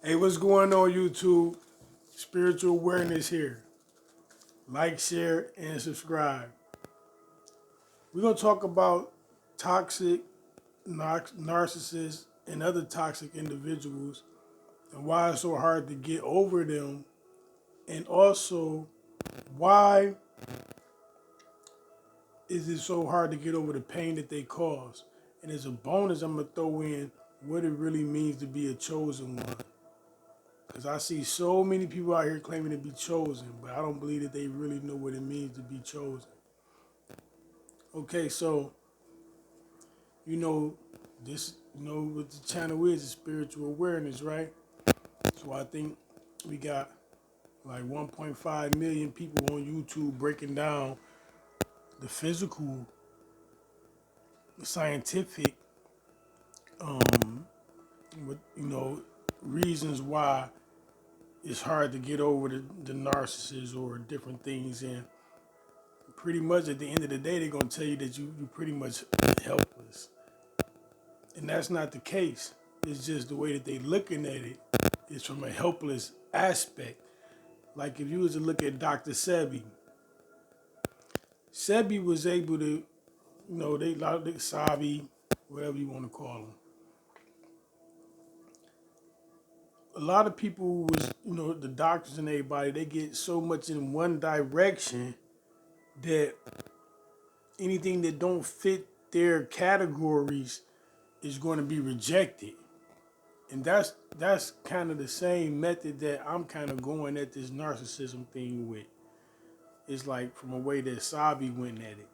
Hey, what's going on, YouTube? Spiritual awareness here. Like, share, and subscribe. We're going to talk about toxic narcissists and other toxic individuals and why it's so hard to get over them, and also why is it so hard to get over the pain that they cause. And as a bonus, I'm going to throw in what it really means to be a chosen one. Because I see so many people out here claiming to be chosen, but I don't believe that they really know what it means to be chosen. Okay, so, what the channel is spiritual awareness, right? So I think we got like 1.5 million people on YouTube breaking down the physical, scientific, with, reasons why it's hard to get over the narcissist or different things. And pretty much at the end of the day, they're going to tell you that you're pretty much helpless. And that's not the case. It's just the way that they're looking at it is from a helpless aspect. Like if you was to look at Dr. Sebi, Sebi was able to, Sabi, whatever you want to call him. A lot of people was, the doctors and everybody, they get so much in one direction that anything that don't fit their categories is going to be rejected. And that's kind of the same method that I'm kind of going at this narcissism thing with. It's like from a way that Sabi went at it.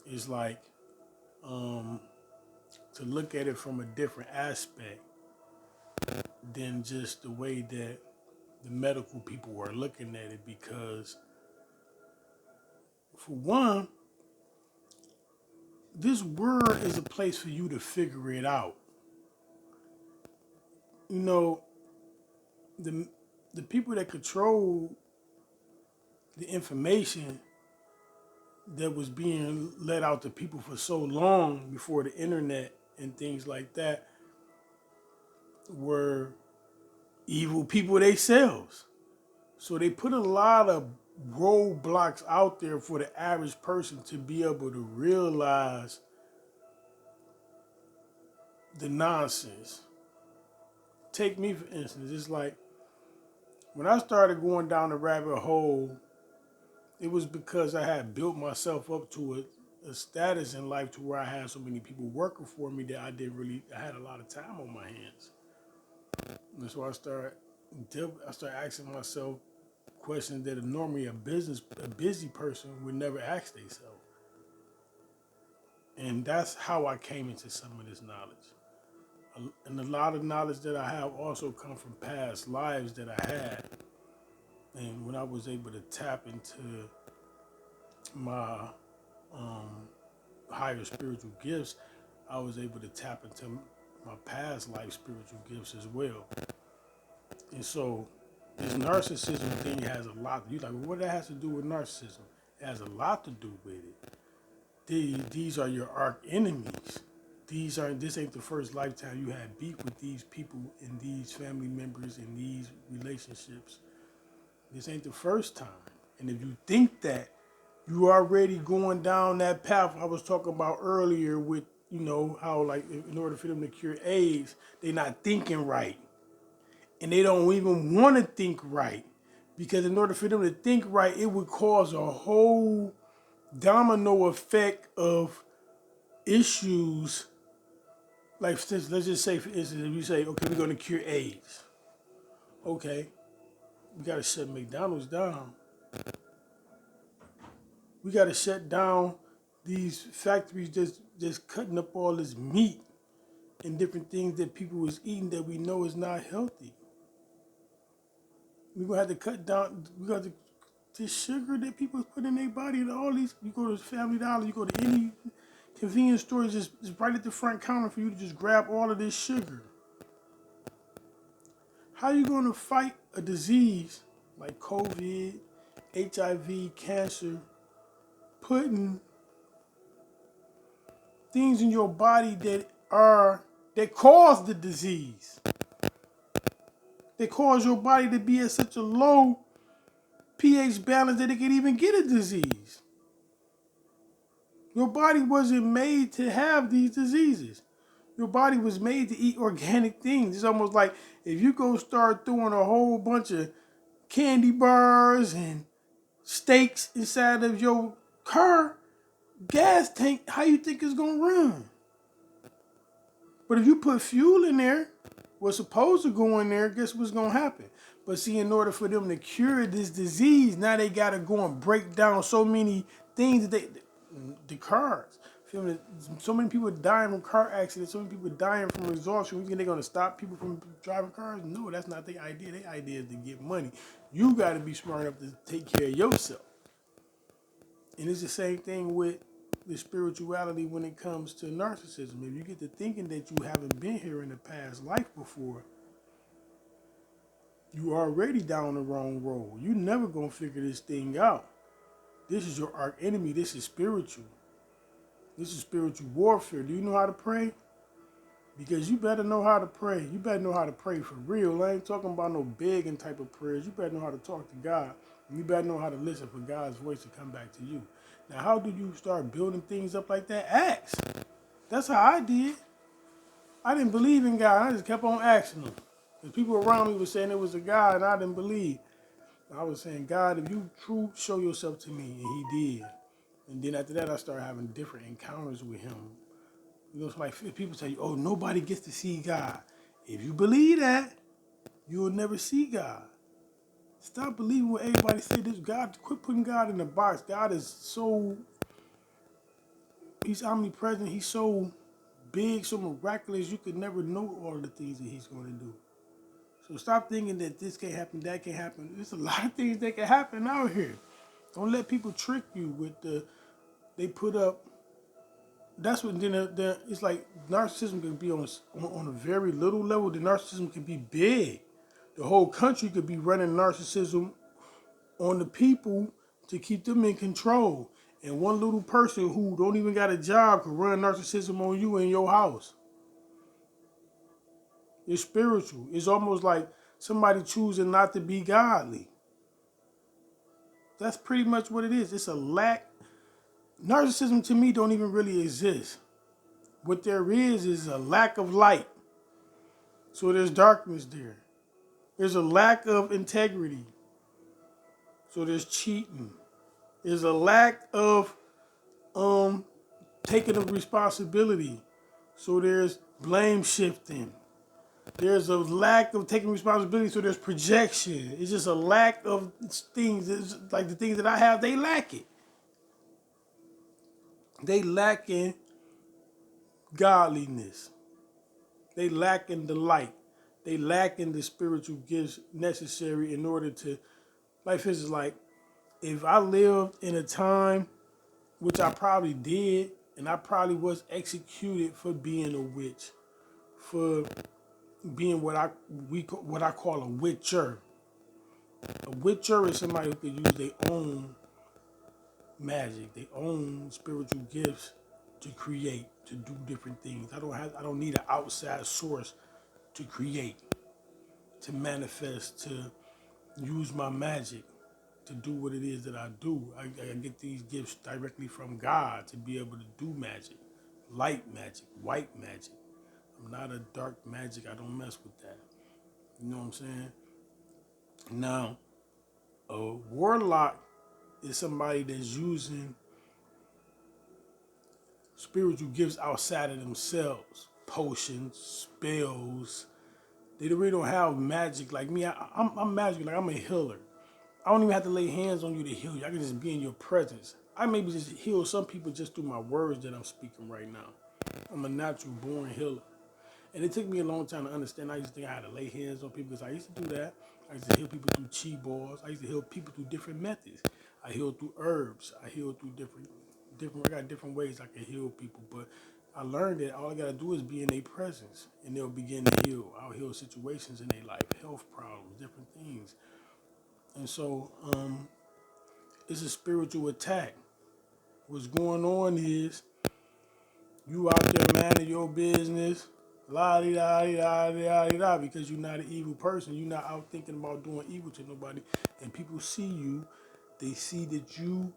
It's like to look at it from a different aspect than just the way that the medical people are looking at it. Because for one, this world is a place for you to figure it out. The people that control the information that was being let out to people for so long before the internet and things like that were evil people themselves. So they put a lot of roadblocks out there for the average person to be able to realize the nonsense. Take me, for instance. It's like when I started going down the rabbit hole, it was because I had built myself up to a status in life to where I had so many people working for me that I had a lot of time on my hands. And so I started asking myself questions that normally a busy person would never ask themselves. And that's how I came into some of this knowledge. And a lot of knowledge that I have also come from past lives that I had. And when I was able to tap into my higher spiritual gifts, I was able to tap into my past life spiritual gifts as well. And so this narcissism thing has a lot. You're like, well, what that has to do with narcissism? It has a lot to do with it. These are your arch enemies. This ain't the first lifetime you had beef with these people and these family members and these relationships. This ain't the first time. And if you think that, you already going down that path I was talking about earlier with, how like in order for them to cure AIDS, they're not thinking right. And they don't even want to think right. Because in order for them to think right, it would cause a whole domino effect of issues. Like, let's just say, for instance, if you say, okay, we're going to cure AIDS. Okay, we got to shut McDonald's down. We got to shut down these factories just cutting up all this meat and different things that people was eating that we know is not healthy. We're going to have to cut down, this sugar that people put in their body, and all these, you go to Family Dollar, you go to any convenience store, just right at the front counter for you to just grab all of this sugar. How are you going to fight a disease like COVID, HIV, cancer, putting things in your body that cause the disease? that cause your body to be at such a low pH balance that it can even get a disease. Your body wasn't made to have these diseases. Your body was made to eat organic things. It's almost like if you go start throwing a whole bunch of candy bars and steaks inside of your car gas tank, how you think it's gonna run? But if you put fuel in there, what's supposed to go in there, guess what's gonna happen? But see, in order for them to cure this disease, now they gotta go and break down so many things that the cars. Feel me? So many people dying from car accidents, so many people dying from exhaustion. You think they're gonna stop people from driving cars? No, that's not their idea. Their idea is to get money. You gotta be smart enough to take care of yourself. And it's the same thing with the spirituality when it comes to narcissism. If you get to thinking that you haven't been here in the past life before, you already down the wrong road. You never gonna figure this thing out. This is your arch enemy. This is spiritual. This is spiritual warfare. Do you know how to pray? Because you better know how to pray. You better know how to pray for real. I ain't talking about no begging type of prayers. You better know how to talk to God. And you better know how to listen for God's voice to come back to you. Now, how do you start building things up like that? Ask. That's how I did. I didn't believe in God. I just kept on asking him. And people around me were saying it was a God, and I didn't believe. I was saying, God, if you true, show yourself to me. And he did. And then after that, I started having different encounters with him. You know, it's like people tell you, oh, nobody gets to see God. If you believe that, you will never see God. Stop believing what everybody said. This God, quit putting God in a box. God is so, he's omnipresent. He's so big, so miraculous. You could never know all the things that he's going to do. So stop thinking that this can't happen, that can't happen. There's a lot of things that can happen out here. Don't let people trick you with they put up. That's what then it's like narcissism can be on a very little level. The narcissism can be big. The whole country could be running narcissism on the people to keep them in control. And one little person who don't even got a job could run narcissism on you in your house. It's spiritual. It's almost like somebody choosing not to be godly. That's pretty much what it is. It's a lack. Narcissism to me don't even really exist. What there is a lack of light. So there's darkness there. There's a lack of integrity. So there's cheating. There's a lack of taking of responsibility. So there's blame shifting. There's a lack of taking responsibility, so there's projection. It's just a lack of things. It's like the things that I have, they lack it. They lack in godliness. They lack in the light. They lack in the spiritual gifts necessary in order to, like for instance, like if I lived in a time, which I probably did, and I probably was executed for being a witch, for being what I call a witcher. A witcher is somebody who could use their own magic, their own spiritual gifts to create, to do different things. I don't need an outside source to create, to manifest, to use my magic to do what it is that I do. I get these gifts directly from God to be able to do magic, light magic, white magic. I'm not a dark magic. I don't mess with that. You know what I'm saying? Now, a warlock is somebody that's using spiritual gifts outside of themselves. Potions, spells. They really don't have magic like me. I'm magic, like I'm a healer. I don't even have to lay hands on you to heal you. I can just be in your presence. I maybe just heal some people just through my words that I'm speaking right now. I'm a natural born healer. And it took me a long time to understand. I used to think I had to lay hands on people because I used to do that. I used to heal people through chi balls. I used to heal people through different methods. I healed through herbs. I healed through different. I got different ways I can heal people. But I learned that all I gotta do is be in their presence, and they'll begin to heal. I'll heal situations in their life, health problems, different things. And so it's a spiritual attack. What's going on is you out there minding your business. La di da di da di da di da, because you're not an evil person. You're not out thinking about doing evil to nobody. And people see you, they see that you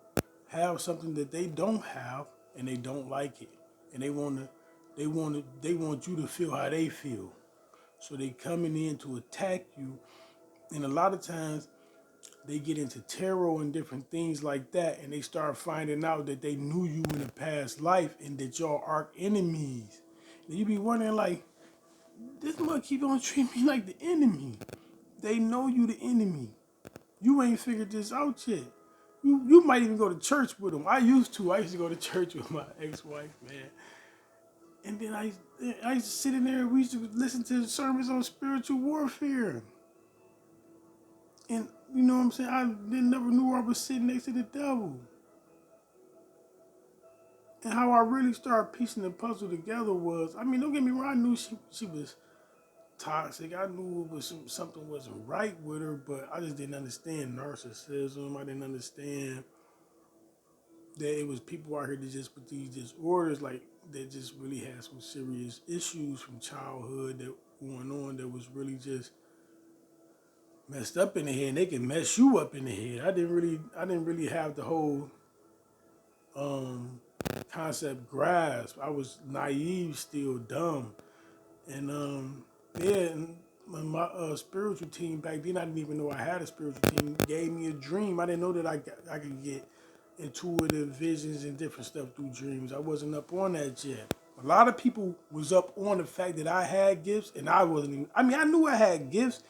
have something that they don't have, and they don't like it. And they want you to feel how they feel. So they coming in to attack you. And a lot of times they get into tarot and different things like that, and they start finding out that they knew you in a past life and that y'all are enemies. And you be wondering like, this mother keep on treating me like the enemy. They know you the enemy. You ain't figured this out yet. You might even go to church with them. I used to. I used to go to church with my ex-wife, man. And then I used to sit in there and we used to listen to sermons on spiritual warfare. And you know what I'm saying? I didn't never knew I was sitting next to the devil. And how I really started piecing the puzzle together was, I mean, don't get me wrong, I knew she was toxic. I knew it was something wasn't right with her, but I just didn't understand narcissism. I didn't understand that it was people out here that just with these disorders, like that just really had some serious issues from childhood that going on that was really just messed up in the head. And they can mess you up in the head. I didn't really have the whole um, concept grasp. I was naive, still dumb, and yeah. And my spiritual team back then, I didn't even know I had a spiritual team. Gave me a dream. I didn't know that I could get intuitive visions and different stuff through dreams. I wasn't up on that yet. A lot of people was up on the fact that I had gifts, and I wasn't even. I mean, I knew I had gifts,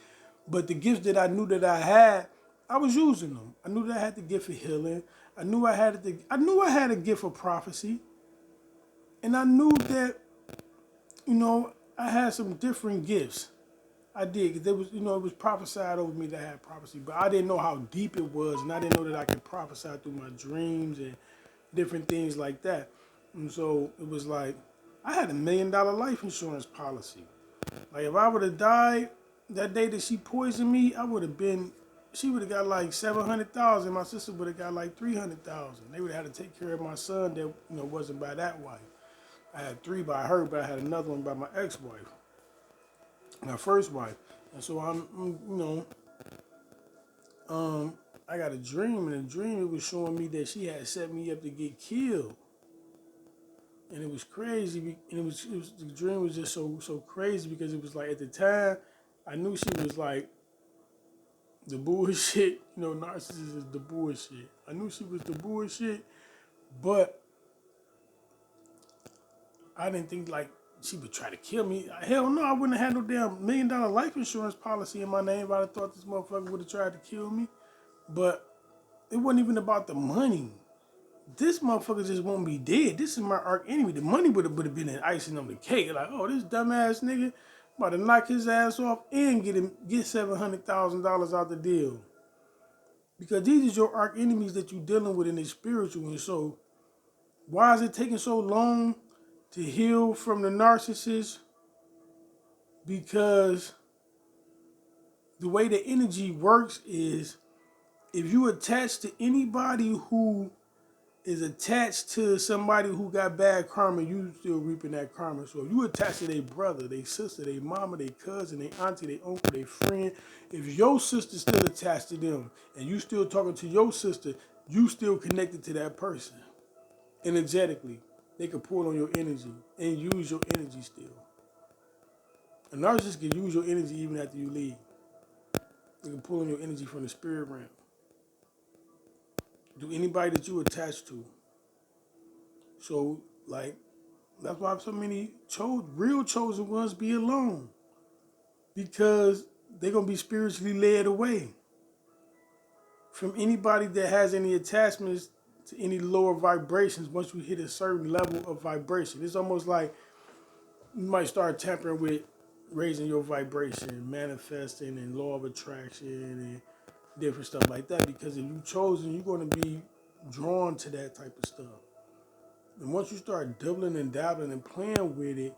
but the gifts that I knew that I had, I was using them. I knew that I had the gift of healing. I knew I had a gift of prophecy, and I knew that I had some different gifts. I did, because there was, it was prophesied over me that I had prophecy, but I didn't know how deep it was, and I didn't know that I could prophesy through my dreams and different things like that. And so it was like, I had $1 million life insurance policy. Like if I would have died that day that she poisoned me, she would have got like 700,000. My sister would have got like 300,000. They would have had to take care of my son that wasn't by that wife. I had 3 by her, but I had another one by my ex-wife, my first wife. And so I got a dream, and the dream it was showing me that she had set me up to get killed. And it was crazy, and the dream was just so crazy because it was like at the time I knew she was like the bullshit. Narcissist is the bullshit. I knew she was the bullshit, but I didn't think like she would try to kill me. Hell no, I wouldn't have had no damn $1 million life insurance policy in my name if I'd have thought this motherfucker would have tried to kill me. But it wasn't even about the money. This motherfucker just won't be dead. This is my arch enemy. The money would have been an icing on the cake. Like, oh, this dumbass nigga about to knock his ass off and get $700,000 out the deal. Because these are your arch enemies that you're dealing with in the spiritual. And so, why is it taking so long to heal from the narcissist? Because the way the energy works is if you attach to anybody who is attached to somebody who got bad karma, you still reaping that karma. So if you attach to their brother, their sister, their mama, their cousin, their auntie, their uncle, their friend, if your sister's still attached to them and you still talking to your sister, you still connected to that person. Energetically, they can pull on your energy and use your energy still. A narcissist can use your energy even after you leave. They can pull on your energy from the spirit realm. Do anybody that you attach to. So, like, that's why so many real chosen ones be alone. Because they're going to be spiritually led away from anybody that has any attachments to any lower vibrations. Once you hit a certain level of vibration, it's almost like you might start tampering with raising your vibration, manifesting, and law of attraction, and different stuff like that. Because if you're chosen, you're going to be drawn to that type of stuff. And once you start doubling and dabbling and playing with it,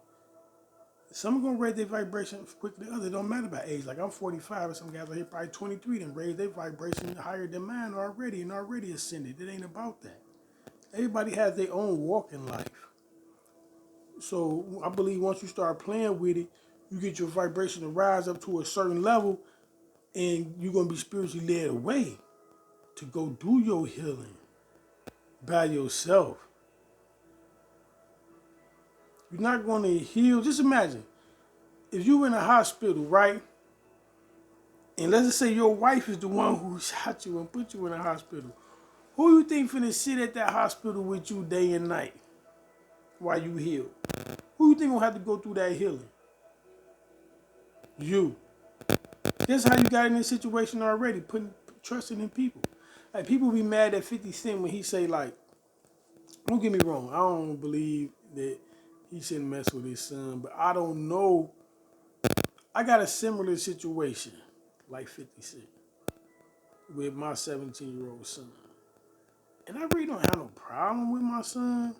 some are going to raise their vibration quicker than others. It don't matter about age. Like I'm 45 and some guys are here probably 23 and raise their vibration higher than mine already and already ascended. It ain't about that. Everybody has their own walk in life. So I believe once you start playing with it, you get your vibration to rise up to a certain level, and you're gonna be spiritually led away to go do your healing by yourself. You're not gonna heal. Just imagine if you in a hospital, right? And let's just say your wife is the one who shot you and put you in a hospital. Who you think finna sit at that hospital with you day and night while you heal? Who you think gonna have to go through that healing? You. That's how you got in this situation already, putting trusting in people. Like people be mad at 50 Cent when he say like, don't get me wrong, I don't believe that he shouldn't mess with his son, but I don't know. I got a similar situation like 50 Cent with my 17-year-old son. And I really don't have no problem with my son.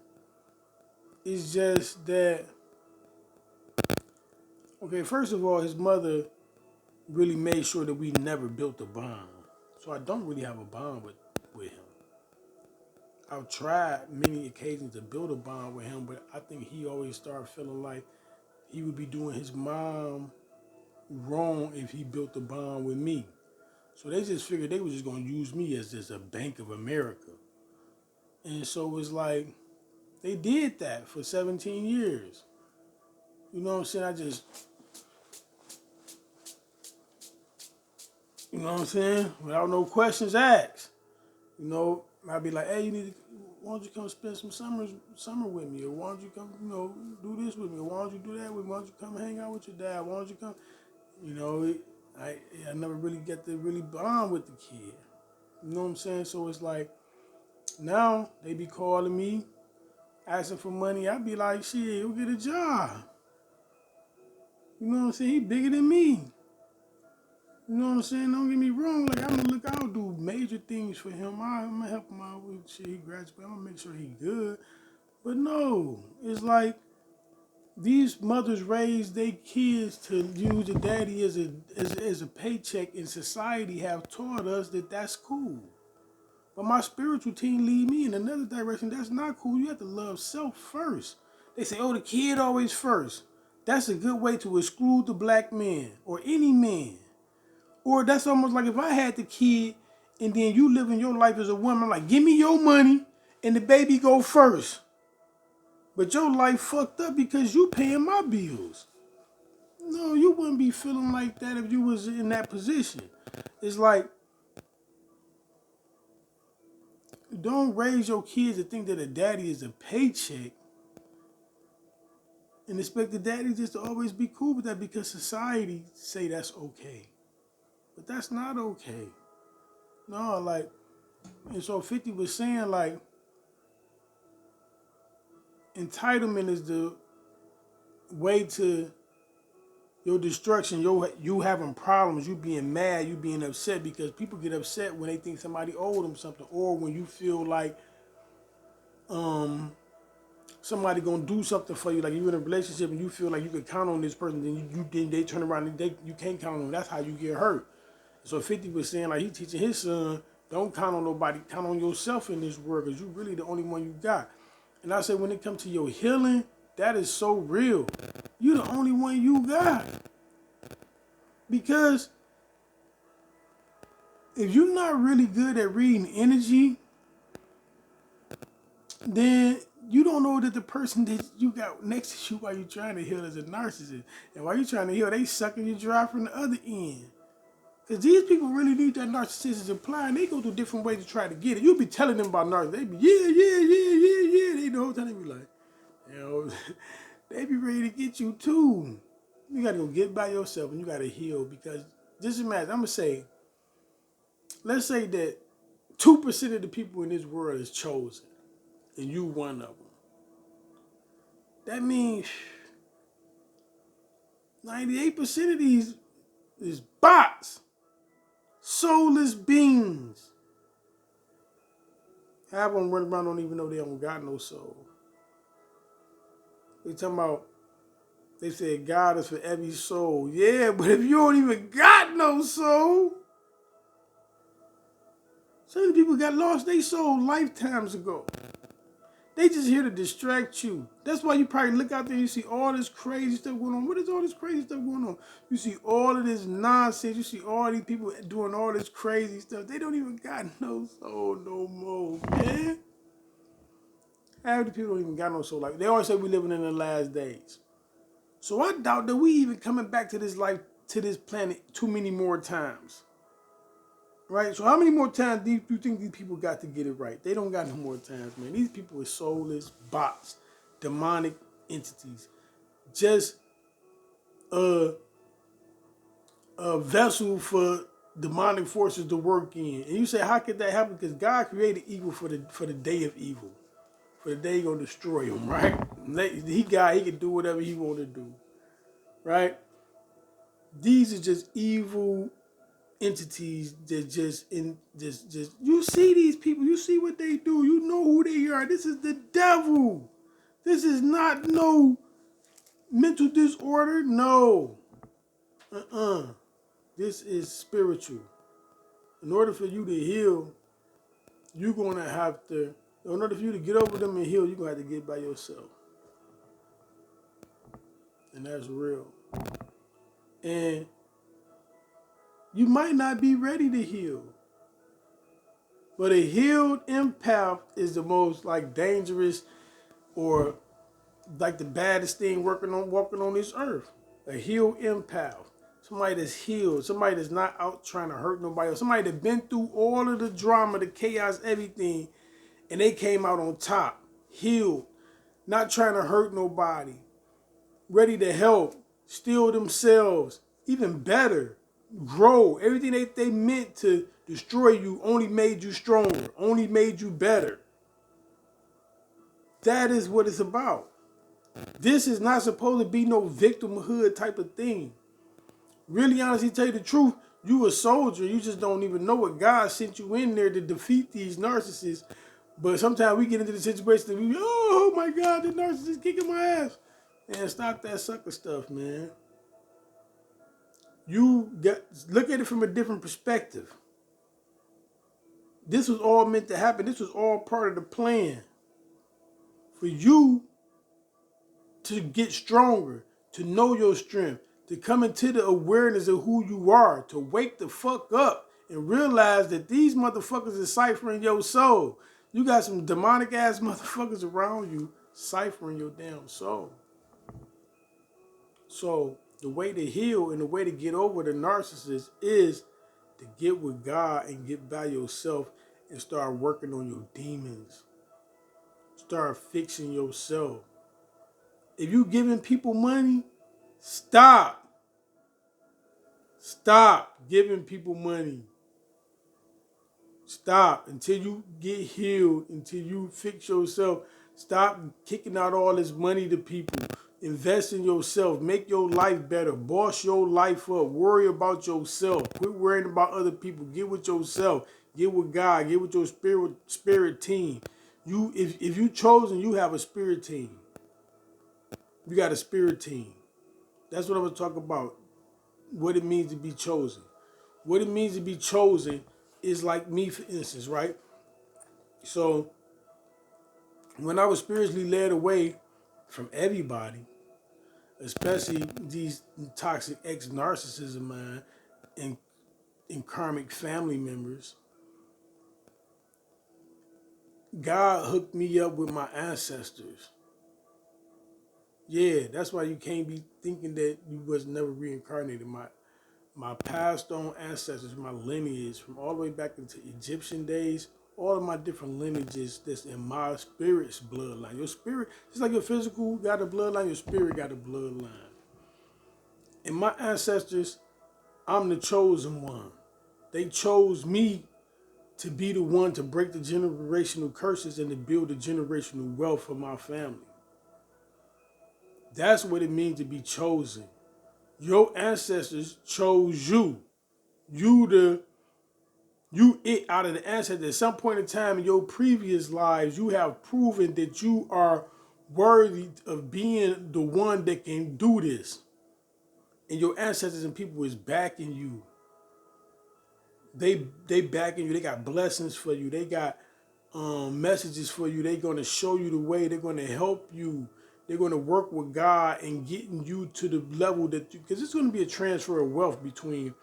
It's just that, okay, first of all, his mother really made sure that we never built a bond. So I don't really have a bond with him. I've tried many occasions to build a bond with him, but I think he always started feeling like he would be doing his mom wrong if he built a bond with me. So they just figured they were just going to use me as just a Bank of America. And so it's like, they did that for 17 years. You know what I'm saying? You know what I'm saying? Without no questions asked. You know, I'd be like, hey, why don't you come spend some summer with me? Or why don't you come, do this with me? Or why don't you do that with me? Why don't you come hang out with your dad? Why don't you come? I never really get to really bond with the kid. You know what I'm saying? So it's like, now they be calling me, asking for money. I'd be like, shit, go get a job. You know what I'm saying? He bigger than me. You know what I'm saying? Don't get me wrong. Like, I'll do major things for him. I'm gonna help him out with shit. He graduates. I'm gonna make sure he good. But no, it's like these mothers raise their kids to use a daddy as a paycheck, and society have taught us that that's cool. But my spiritual team lead me in another direction. That's not cool. You have to love self first. They say, oh, the kid always first. That's a good way to exclude the black man or any man. Or that's almost like if I had the kid and then you living your life as a woman, I'm like, give me your money and the baby go first. But your life fucked up because you paying my bills. No, you wouldn't be feeling like that if you was in that position. It's like, don't raise your kids to think that a daddy is a paycheck and expect the daddy just to always be cool with that because society say that's okay. But that's not okay. No, like, and so 50 was saying like, entitlement is the way to your destruction, you having problems, you being mad, you being upset, because people get upset when they think somebody owed them something, or when you feel like somebody gonna do something for you, like you're in a relationship and you feel like you can count on this person, then they turn around and you can't count on them. That's how you get hurt. So 50 was saying like he teaching his son, don't count on nobody, count on yourself in this world, because you really the only one you got. And I say when it comes to your healing, that is so real. You're the only one you got. Because if you're not really good at reading energy, then you don't know that the person that you got next to you while you're trying to heal is a narcissist. And while you're trying to heal, they sucking you dry from the other end. Because these people really need that narcissistic supply, and they go through different ways to try to get it. You'll be telling them about narcissism. They be, yeah. They the whole time they be like, they be ready to get you too. You got to go get by yourself, and you got to heal. Because just imagine, I'm going to say, let's say that 2% of the people in this world is chosen, and you one of them. That means 98% of these is bots. Soulless beings. Half of them run around don't even know they don't got no soul. They talking about, they said God is for every soul. Yeah, but if you don't even got no soul, some people got lost their soul lifetimes ago. They just here to distract you. That's why you probably look out there and you see all this crazy stuff going on. What is all this crazy stuff going on? You see all of this nonsense. You see all these people doing all this crazy stuff. They don't even got no soul no more, man. Half the people don't even got no soul. Like they always say, we living in the last days. So I doubt that we even coming back to this life, to this planet, too many more times. Right? So how many more times do you think these people got to get it right? They don't got no more times, man. These people are soulless bots, demonic entities. Just a vessel for demonic forces to work in. And you say, how could that happen? Because God created evil for the day of evil. For the day He gonna destroy him, right? He can do whatever He want to do. Right? These are just evil entities that just you see these people, you see what they do, you know who they are. This is the devil. This is not no mental disorder. No. This is spiritual. In order for you to heal, you're gonna have to, in order for you to get over them and heal, you're gonna have to get by yourself. And that's real. And you might not be ready to heal. But a healed empath is the most like dangerous or like the baddest thing walking on this earth. A healed empath. Somebody that's healed. Somebody that's not out trying to hurt nobody else. Somebody that's been through all of the drama, the chaos, everything, and they came out on top. Healed. Not trying to hurt nobody. Ready to help. Steal themselves. Even better. Grow. Everything they meant to destroy you only made you stronger. Only made you better. That is what it's about. This is not supposed to be no victimhood type of thing. Really, honestly, tell you the truth, you a soldier. You just don't even know what God sent you in there to defeat these narcissists. But sometimes we get into the situation that we, oh my God, the narcissist kicking my ass. And stop that sucker stuff, man. Look at it from a different perspective. This was all meant to happen. This was all part of the plan. For you to get stronger, to know your strength, to come into the awareness of who you are, to wake the fuck up and realize that these motherfuckers are ciphering your soul. You got some demonic ass motherfuckers around you ciphering your damn soul. So the way to heal and the way to get over the narcissist is to get with God and get by yourself and start working on your demons. Start fixing yourself. If you giving people money, stop. Stop giving people money. Stop until you get healed, until you fix yourself. Stop kicking out all this money to people. Invest in yourself. Make your life better. Boss your life up. Worry about yourself. Quit worrying about other people. Get with yourself. Get with God. Get with your spirit team. If you chosen, you have a spirit team. You got a spirit team. That's what I'm going to talk about. What it means to be chosen. What it means to be chosen is like me, for instance, right? So when I was spiritually led away from everybody, especially these toxic ex-narcissists of mine and karmic family members, God hooked me up with my ancestors. Yeah, that's why you can't be thinking that you was never reincarnated. My passed on ancestors, my lineage, from all the way back into Egyptian days, all of my different lineages that's in my spirit's bloodline. Your spirit, just like your physical got a bloodline, your spirit got a bloodline. And my ancestors, I'm the chosen one. They chose me to be the one to break the generational curses and to build the generational wealth for my family. That's what it means to be chosen. Your ancestors chose you. You out of the ancestors. At some point in time in your previous lives, you have proven that you are worthy of being the one that can do this. And your ancestors and people is backing you. They backing you. They got blessings for you. They got messages for you. They're going to show you the way. They're going to help you. They're going to work with God and getting you to the level that you, because it's going to be a transfer of wealth between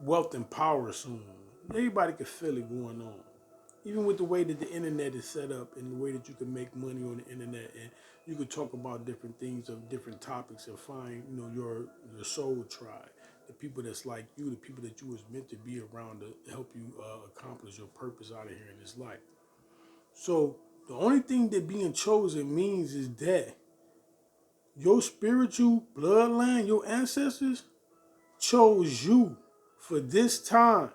wealth and power soon. Everybody can feel it going on. Even with the way that the internet is set up and the way that you can make money on the internet, and you can talk about different things of different topics and find, your soul tribe, the people that's like you, the people that you was meant to be around to help you accomplish your purpose out of here in this life. So the only thing that being chosen means is that your spiritual bloodline, your ancestors, chose you for this time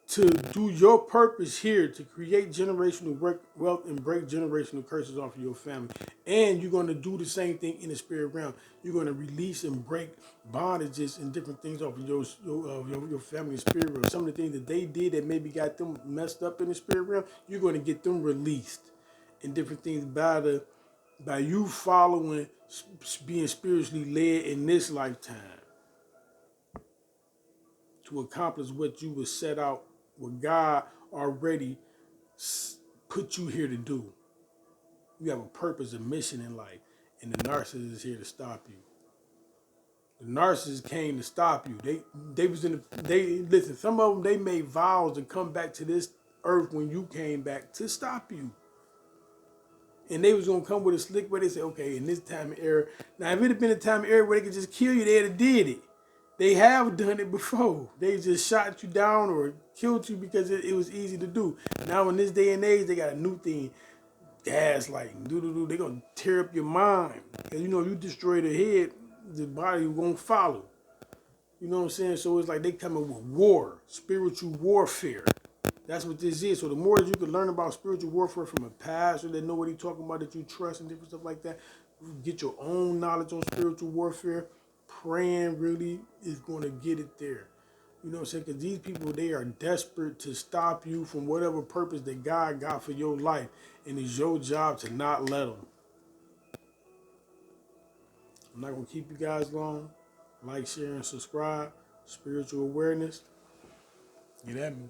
to do your purpose here to create generational wealth and break generational curses off of your family. And you're going to do the same thing in the spirit realm. You're going to release and break bondages and different things off of your family's spirit realm. Some of the things that they did that maybe got them messed up in the spirit realm, you're going to get them released. And different things by you following, being spiritually led in this lifetime to accomplish what you was set out, what God already put you here to do. You have a purpose, a mission in life, and the narcissist is here to stop you. The narcissist came to stop you. They was in the, they listen. Some of them, they made vows to come back to this earth when you came back to stop you. And they was gonna come with a slick way. They said, okay, in this time of era. Now, if it had been a time of era where they could just kill you, they'd have did it. They have done it before. They just shot you down or killed you because it was easy to do. Now, in this day and age, they got a new thing. Gaslighting. They're going to tear up your mind. Because, you destroy the head, the body won't follow. You know what I'm saying? So it's like they coming with war, spiritual warfare. That's what this is. So the more that you can learn about spiritual warfare from a pastor that know what he's talking about, that you trust and different stuff like that, get your own knowledge on spiritual warfare, praying really is going to get it there. You know what I'm saying? Because these people, they are desperate to stop you from whatever purpose that God got for your life. And it's your job to not let them. I'm not going to keep you guys long. Like, share, and subscribe. Spiritual awareness. Get at me.